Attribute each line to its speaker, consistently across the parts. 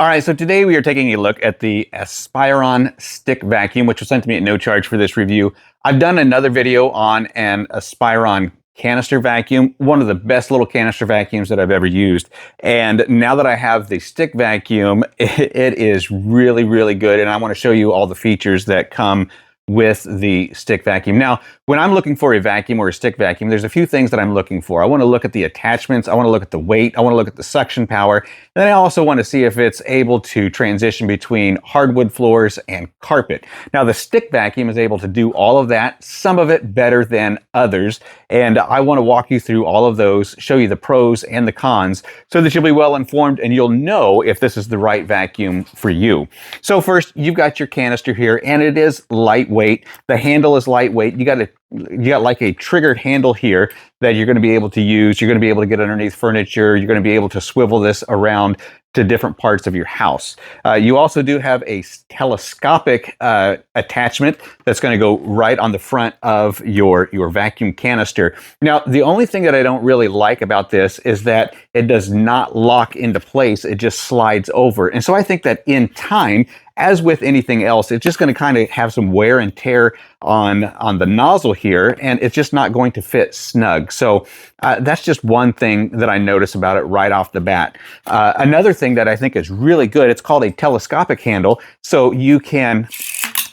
Speaker 1: All right, so today we are taking a look at the Aspiron stick vacuum, which was sent to me at no charge for this review. I've done another video on an Aspiron canister vacuum, one of the best little canister vacuums that I've ever used. And now that I have the stick vacuum, it is really, really good. And I want to show you all the features that come with the stick vacuum. Now, when I'm looking for a vacuum or a stick vacuum, there's a few things that I'm looking for. I want to look at the attachments, I want to look at the weight, I want to look at the suction power, and then I also want to see if it's able to transition between hardwood floors and carpet. Now, the stick vacuum is able to do all of that, some of it better than others, and I want to walk you through all of those, show you the pros and the cons, so that you'll be well informed and you'll know if this is the right vacuum for you. So first, you've got your canister here, and it is lightweight. The handle is lightweight. You got like a triggered handle here that you're going to be able to use. You're going to be able to get underneath furniture. You're going to be able to swivel this around to different parts of your house. You also do have a telescopic attachment that's going to go right on the front of your vacuum canister. Now, the only thing that I don't really like about this is that it does not lock into place. It just slides over. And so I think that in time, as with anything else, it's just going to kind of have some wear and tear on the nozzle here, and it's just not going to fit snug. So that's just one thing that I notice about it right off the bat. Another thing that I think is really good, it's called a telescopic handle, so you can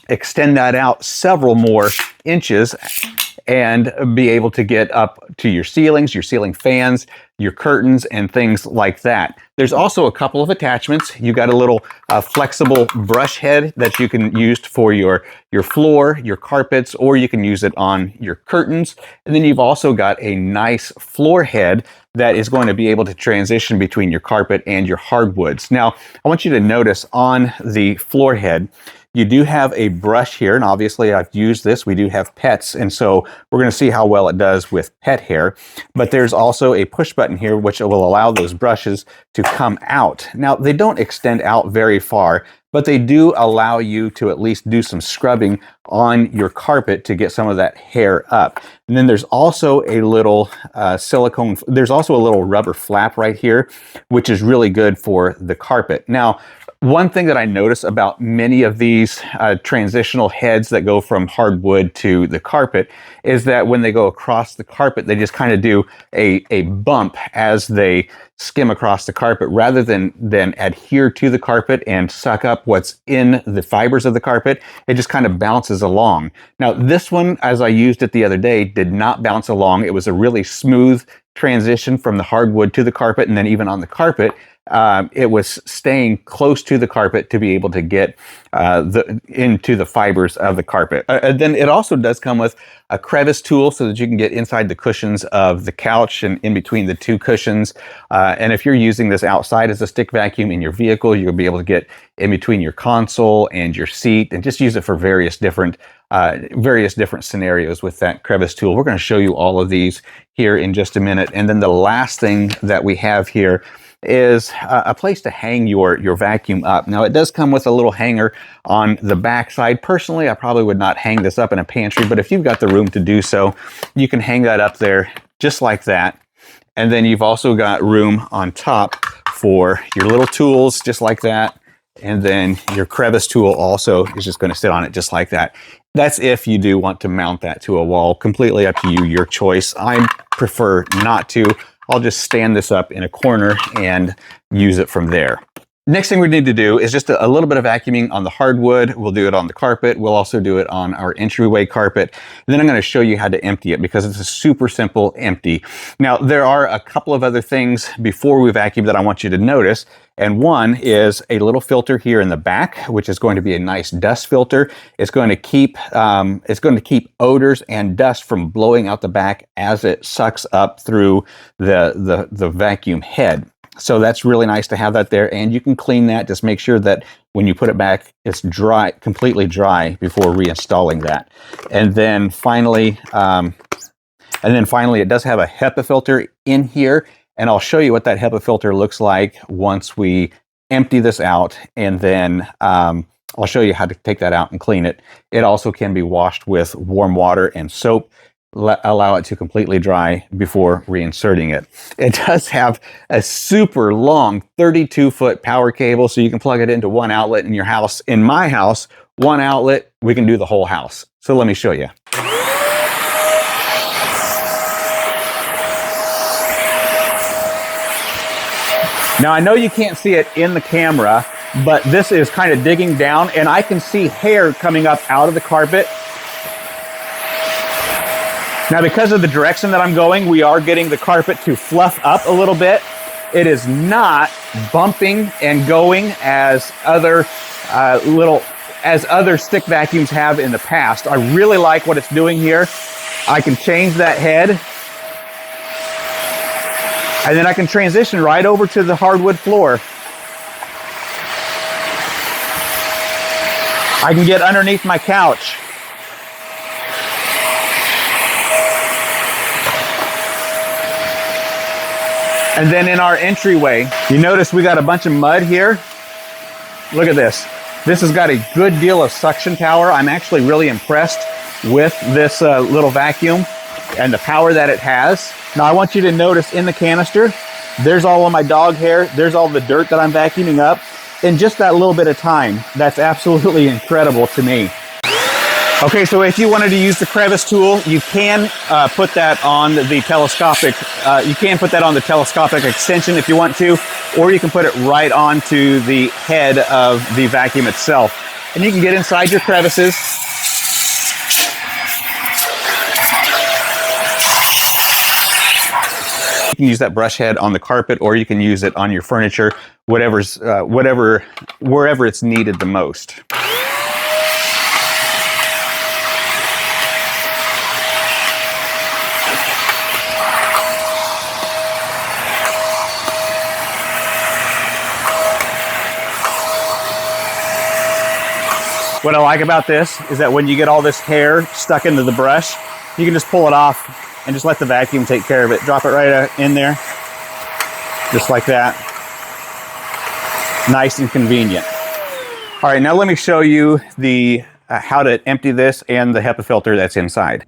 Speaker 1: extend that out several more inches and be able to get up to your ceilings, your ceiling fans, your curtains, and things like that. There's also a couple of attachments. You got a little flexible brush head that you can use for your floor, your carpets, or you can use it on your curtains. And then you've also got a nice floor head that is going to be able to transition between your carpet and your hardwoods. Now, I want you to notice on the floor head, you do have a brush here, and obviously I've used this. We do have pets, and so we're going to see how well it does with pet hair. But there's also a push button here, which will allow those brushes to come out. Now, they don't extend out very far, but they do allow you to at least do some scrubbing on your carpet to get some of that hair up. And then there's also a little there's also a little rubber flap right here, which is really good for the carpet. Now, one thing that I notice about many of these transitional heads that go from hardwood to the carpet is that when they go across the carpet, they just kind of do a bump as they skim across the carpet rather than adhere to the carpet and suck up what's in the fibers of the carpet. It just kind of bounces along. Now, this one, as I used it the other day, did not bounce along. It was a really smooth transition from the hardwood to the carpet, and then even on the carpet, it was staying close to the carpet to be able to get into the fibers of the carpet. Then it also does come with a crevice tool so that you can get inside the cushions of the couch and in between the two cushions. And if you're using this outside as a stick vacuum in your vehicle, you'll be able to get in between your console and your seat and just use it for various different scenarios with that crevice tool. We're going to show you all of these here in just a minute. And then the last thing that we have here is a place to hang your vacuum up. Now, it does come with a little hanger on the back side. Personally, I probably would not hang this up in a pantry, but if you've got the room to do so, you can hang that up there just like that. And then you've also got room on top for your little tools just like that. And then your crevice tool also is just going to sit on it just like that. That's if you do want to mount that to a wall. Completely up to you, your choice. I prefer not to. I'll just stand this up in a corner and use it from there. Next thing we need to do is just a little bit of vacuuming on the hardwood. We'll do it on the carpet. We'll also do it on our entryway carpet. And then I'm going to show you how to empty it because it's a super simple empty. Now, there are a couple of other things before we vacuum that I want you to notice. And one is a little filter here in the back, which is going to be a nice dust filter. It's going to keep odors and dust from blowing out the back as it sucks up through the vacuum head. So that's really nice to have that there, and you can clean that. Just make sure that when you put it back, it's dry, completely dry before reinstalling that. And then finally, it does have a HEPA filter in here, and I'll show you what that HEPA filter looks like once we empty this out, and then I'll show you how to take that out and clean it. It also can be washed with warm water and soap. allow it to completely dry before reinserting it. It does have a super long 32-foot power cable, so you can plug it into one outlet in your house. In my house, one outlet, we can do the whole house. So let me show you. Now, I know you can't see it in the camera, but this is kind of digging down, and I can see hair coming up out of the carpet. Now, because of the direction that I'm going, we are getting the carpet to fluff up a little bit. It is not bumping and going as other stick vacuums have in the past. I really like what it's doing here. I can change that head, and then I can transition right over to the hardwood floor. I can get underneath my couch. And then in our entryway, you notice we got a bunch of mud here. Look at this. This has got a good deal of suction power. I'm actually really impressed with this little vacuum and the power that it has. Now I want you to notice in the canister, there's all of my dog hair. There's all the dirt that I'm vacuuming up in just that little bit of time. That's absolutely incredible to me. Okay, so if you wanted to use the crevice tool, you can put that on the telescopic. You can put that on the telescopic extension if you want to, or you can put it right onto the head of the vacuum itself, and you can get inside your crevices. You can use that brush head on the carpet, or you can use it on your furniture, wherever it's needed the most. What I like about this is that when you get all this hair stuck into the brush, you can just pull it off and just let the vacuum take care of it. Drop it right in there, just like that. Nice and convenient. All right, now let me show you the how to empty this and the HEPA filter that's inside.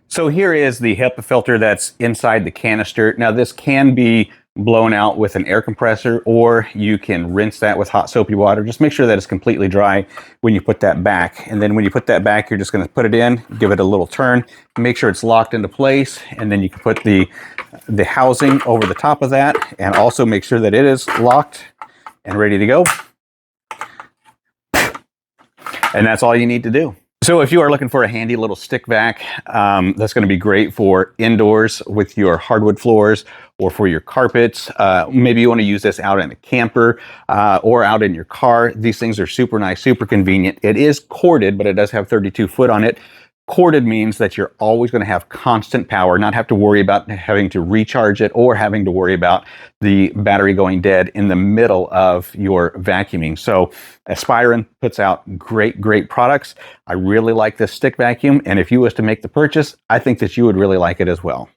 Speaker 1: So here is the HEPA filter that's inside the canister. Now this can be blown out with an air compressor, or you can rinse that with hot soapy water. Just make sure that it's completely dry when you put that back. And then when you put that back, you're just going to put it in, give it a little turn, make sure it's locked into place, and then you can put the housing over the top of that, and also make sure that it is locked and ready to go. And that's all you need to do. So if you are looking for a handy little stick vac, that's going to be great for indoors with your hardwood floors or for your carpets. Maybe you want to use this out in a camper or out in your car. These things are super nice, super convenient. It is corded, but it does have 32 foot on it. Corded means that you're always going to have constant power, not have to worry about having to recharge it or having to worry about the battery going dead in the middle of your vacuuming. So Aspiron puts out great products. I really like this stick vacuum, and if you was to make the purchase, I think that you would really like it as well.